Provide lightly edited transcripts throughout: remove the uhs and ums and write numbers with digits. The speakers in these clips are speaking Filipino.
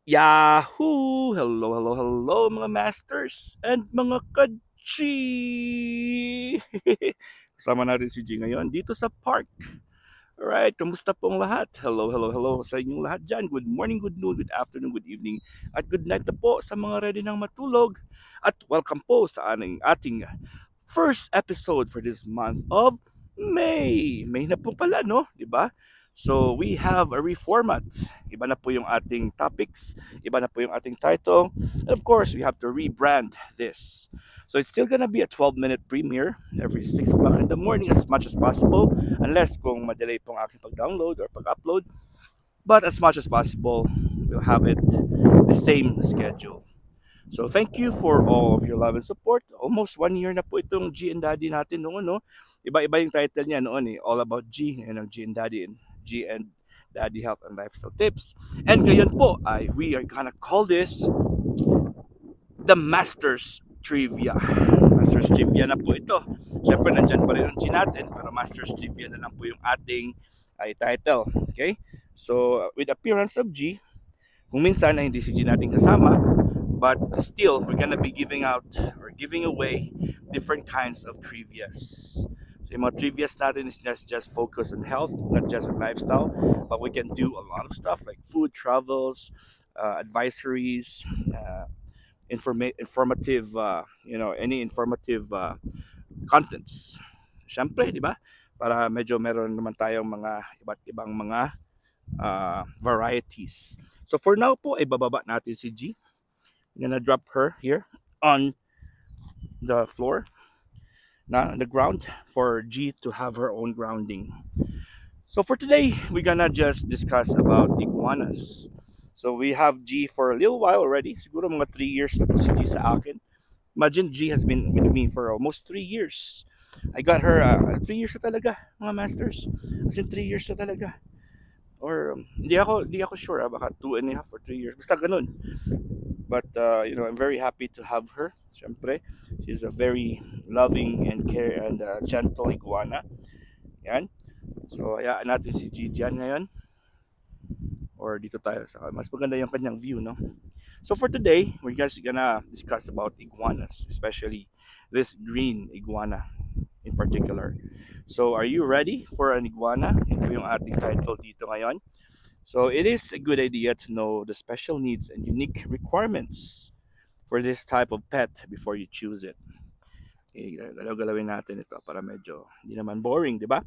Yahoo! Hello, hello, hello mga masters and mga kachi! Kasama natin si G ngayon dito sa park. Alright, kamusta pong lahat? Hello, hello, hello sa inyong lahat dyan. Good morning, good noon, good afternoon, good evening, at good night na po sa mga ready ng matulog. At welcome po sa ating first episode for this month of May. May na po pala, no? Diba? So we have a reformat. Iba na po yung ating topics, iba na po yung ating title. And of course, we have to rebrand this. So it's still gonna be a 12-minute premiere every 6 o'clock in the morning as much as possible. Unless kung madelay pong aking pag-download or pag-upload. But as much as possible, we'll have it the same schedule. So thank you for all of your love and support. Almost 1 year na po itong G and Daddy natin noon, no? Iba-iba yung title niya noon eh. All about G and G and Daddy and G and Daddy Health and Lifestyle Tips. And ngayon po ay we are gonna call this the Masters Trivia. Masters Trivia na po ito. Siyempre nandyan pa rin ang G natin, pero Masters Trivia na lang po yung ating title. Okay? So with appearance of G, kung minsan ay hindi si G natin kasama, but still we're gonna be giving out or giving away different kinds of trivias. So yung mga trivias natin is just focus on health, not just on lifestyle, but we can do a lot of stuff like food, travels, advisories, informative, any informative contents. Siyempre, di ba? Para medyo meron naman tayong mga iba't ibang mga varieties. So for now po, ay bababa natin si G. I'm gonna drop her here on the floor, not on the ground, for G to have her own grounding. So for today, we're gonna just discuss about iguanas. So we have G for a little while already. Siguro mga 3 years na po si G sa akin. Imagine G has been with me for almost 3 years. I got her 3 years na talaga, mga masters. As in 3 years na talaga. Or hindi ako sure, baka 2.5 or 3 years. Basta ganun. But I'm very happy to have her. Siyempre, she's a very loving and care and gentle iguana. Yan. So, hayaan natin si Gigian ngayon. Or dito tayo sa mas maganda yung kanyang view, no? So for today, we're just gonna discuss about iguanas, especially this green iguana in particular. So, are you ready for an iguana? Ito yung ating title dito ngayon. So it is a good idea to know the special needs and unique requirements for this type of pet before you choose it. Okay, galaw-galawin natin ito para medyo hindi naman boring, di ba?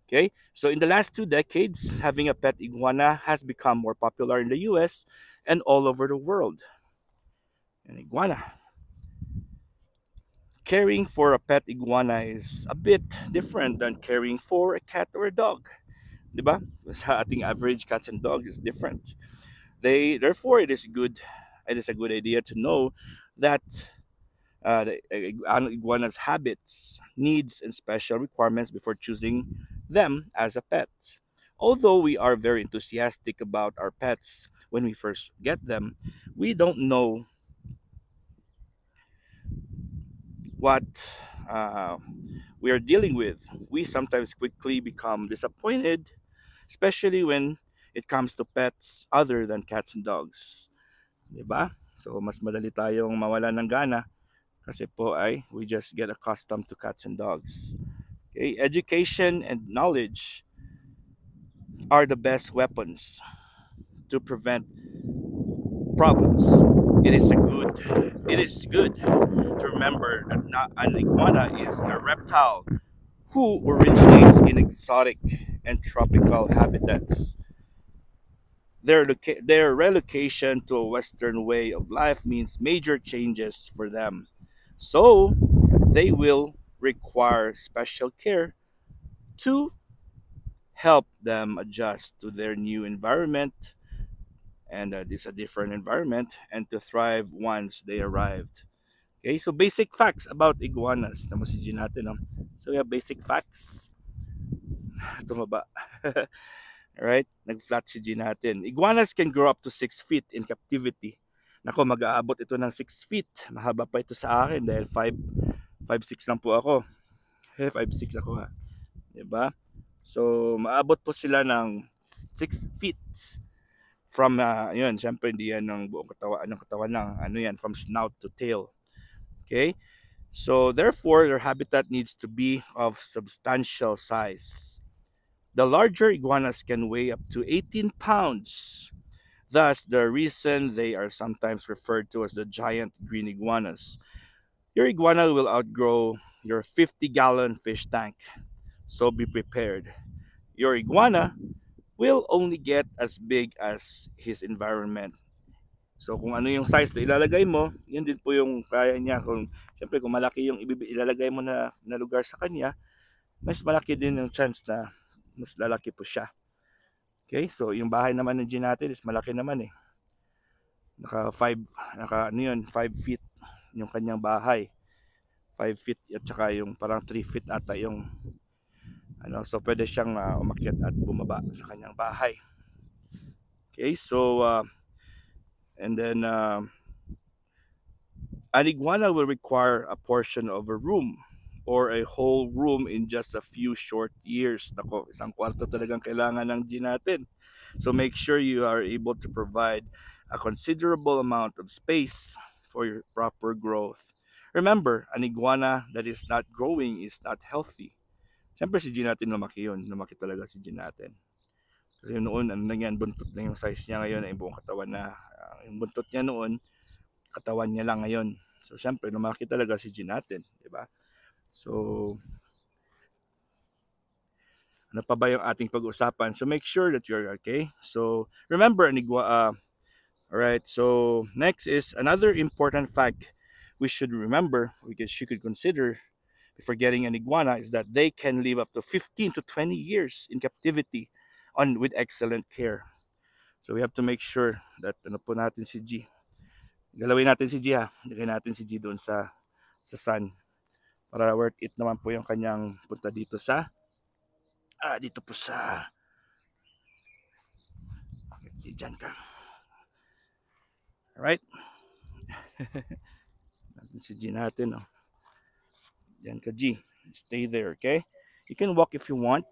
Okay, so in the last 2 decades, having a pet iguana has become more popular in the US and all over the world. An iguana. Caring for a pet iguana is a bit different than caring for a cat or a dog. Diba? Sa ating average cats and dogs is different. Therefore it is a good idea to know that the iguana's habits, needs, and special requirements before choosing them as a pet. Although we are very enthusiastic about our pets when we first get them, we don't know what we are dealing with. We sometimes quickly become disappointed, especially when it comes to pets other than cats and dogs. Diba? So, mas madali tayong mawala ng gana kasi po ay we just get accustomed to cats and dogs. Okay? Education and knowledge are the best weapons to prevent problems. It is good to remember that not an iguana is a reptile who originates in exotic and tropical habitats. Their relocation to a Western way of life means major changes for them. So, they will require special care to help them adjust to their new environment, and this a different environment, and to thrive once they arrived. Okay, so basic facts about iguanas. Namasijin natin, no? So we have basic facts. Tumaba. Alright, nag-flat si G natin. Iguanas can grow up to 6 feet in captivity. Nako, mag-aabot ito ng 6 feet. Mahaba pa ito sa akin dahil 5'6" lang po ako. 5'6" ako ha. Diba? So, maabot po sila ng 6 feet. from yun, syempre hindi yan ng buong katawan lang, ano yan, from snout to tail. Okay, so therefore their habitat needs to be of substantial size. The larger iguanas can weigh up to 18 pounds. Thus, the reason they are sometimes referred to as the giant green iguanas. Your iguana will outgrow your 50-gallon fish tank, so be prepared. Your iguana will only get as big as his environment. So kung ano yung size na ilalagay mo, yun din po yung kaya niya. Kung syempre kung malaki yung ilalagay mo na lugar sa kanya, mas malaki din yung chance na mas lalaki po siya. Okay? So yung bahay naman ng G natin is malaki naman eh. Naka 5 feet yung kanyang bahay. 5 feet at saka yung parang 3 feet ata yung ano, so pwede siyang umakyat at bumaba sa kanyang bahay. Okay, so and then an iguana will require a portion of a room or a whole room in just a few short years. Nako, isang kwarto talagang kailangan ng G natin. So make sure you are able to provide a considerable amount of space for your proper growth. Remember, an iguana that is not growing is not healthy. Siyempre si G natin lumaki yun. Lumaki talaga si G natin. Kasi noon, ano na yan, buntot na yung size niya ngayon, ay buong katawan na. Yung buntot niya noon, katawan niya lang ngayon. So siyempre, lumaki talaga si G natin. Diba? So, ano pa ba yung ating pag-usapan? So make sure that you're okay. So remember, alright, so next is another important fact we should remember, because you could consider before getting an iguana, is that they can live up to 15 to 20 years in captivity with excellent care. So we have to make sure that ano po natin si G. Galawin natin si G ha. Lagay natin si G doon sa sun. Para worth it naman po yung kanyang punta dito sa dito po sa dyan ka. Alright. Natin si G natin. Oh. Yan ka G. Stay there, okay? You can walk if you want,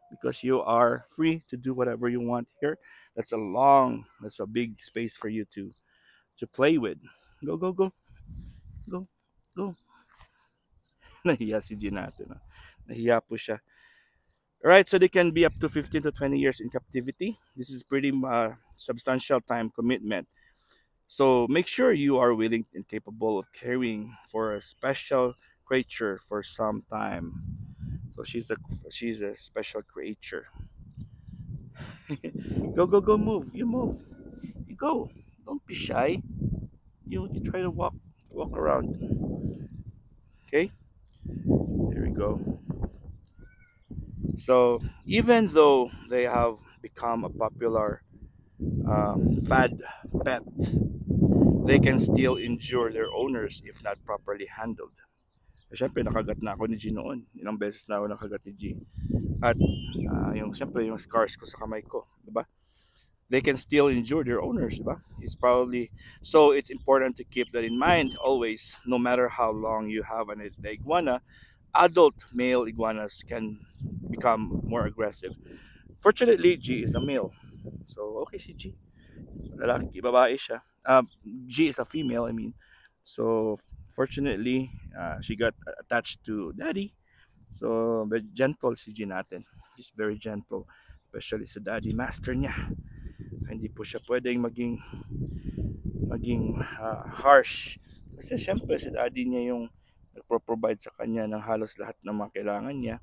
because you are free to do whatever you want here. That's a big space for you to play with. Go, go, go. Go, go. Nahiya si G natin. Oh. Nahiya po siya. Alright, so they can be up to 15 to 20 years in captivity. This is pretty substantial time commitment. So make sure you are willing and capable of caring for a special creature for some time. So she's a special creature. Go, go, go, move. You move. You go. Don't be shy. You try to walk around. Okay? There we go. So even though they have become a popular fad pet, they can still injure their owners if not properly handled. Siyempre nakagat na ako ni G noon. Ilang beses na ako nakagat ni G. At siyempre yung scars ko sa kamay ko, diba? They can still injure their owners, diba? It's important to keep that in mind always. No matter how long you have an iguana, adult male iguanas can become more aggressive. Fortunately, G is a male. So okay si G. Lalaki, babae siya. G is a female, I mean. So fortunately, she got attached to daddy. So very gentle si G natin. She's very gentle, especially sa daddy, master niya. Hindi po siya pwedeng maging harsh. Kasi syempre si daddy niya yung nagpro-provide sa kanya ng halos lahat ng mga kailangan niya.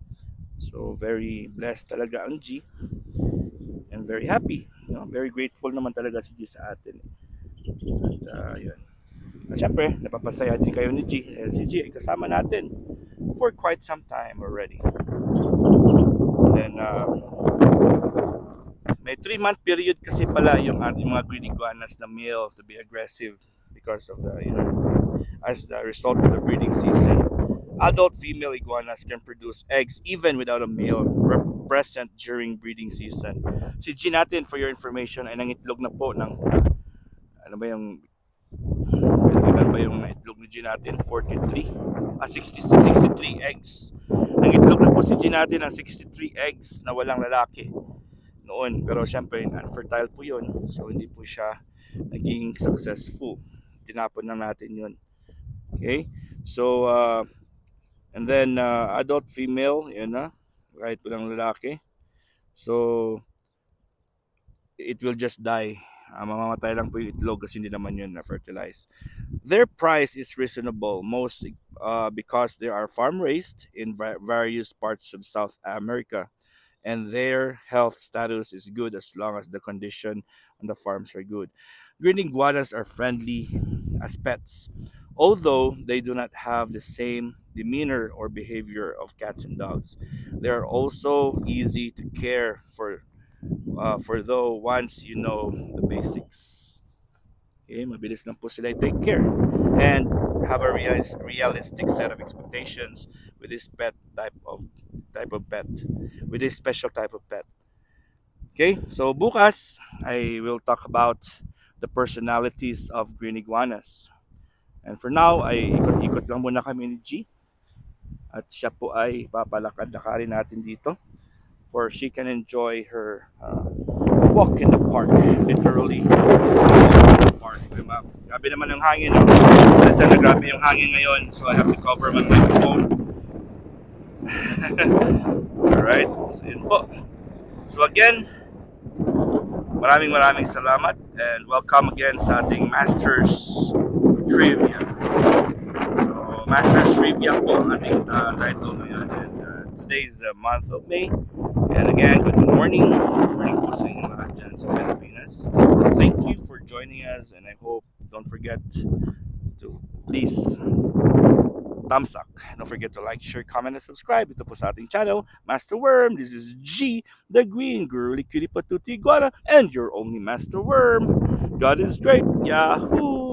So very blessed talaga ang G. And very happy. Very grateful naman talaga si G sa atin. At yun. At syempre, napapasaya din kayo ni G. Si G ay kasama natin for quite some time already. And then, may 3-month period kasi pala yung mga green iguanas na male to be aggressive because of as the result of the breeding season. Adult female iguanas can produce eggs even without a male present during breeding season. Si G natin, for your information, ay nangitlog na po ng ano ba yung itlog ni G natin? 63 eggs. Nangitlog na po si G natin ng 63 eggs na walang lalaki noon. Pero syempre, unfertile po yun. So, hindi po siya naging successful. Tinapon na natin yun. Okay? So, and then, adult female, yun na. Kahit walang lalaki. So, it will just die. Mamamatay lang po yung itlog kasi hindi naman yun na-fertilize. Their price is reasonable, most because they are farm raised in various parts of South America, and their health status is good as long as the condition on the farms are good. Green iguanas are friendly as pets, although they do not have the same demeanor or behavior of cats and dogs. They are also easy to care for though once you know the basics. Okay, mabilis lang po sila take care and have a realistic set of expectations with this type of pet, with this special type of pet. Okay, so bukas I will talk about the personalities of green iguanas. And for now, ay ikot-ikot lang muna kami ni G at siya po ay papalakad-lakarin natin dito for she can enjoy her walk in the park, literally walk in the park. Grabe naman ang hangin, no? Sadya na grabe yung hangin ngayon, so I have to cover my microphone. Alright, so yun po. So again, maraming salamat and welcome again sa ating Masters Trivia. So Masters Trivia po ang ating title ngayon, and today is the month of May. And again, good morning. Good morning po sa inyong lahat dyan sa Pilipinas. Thank you for joining us, and I hope, don't forget to please thumbs up. Don't forget to like, share, comment, and subscribe. Ito po sa ating channel, Master Worm. This is G, the green girly cutie patuti iguana, and your only Master Worm. God is great. Yahoo!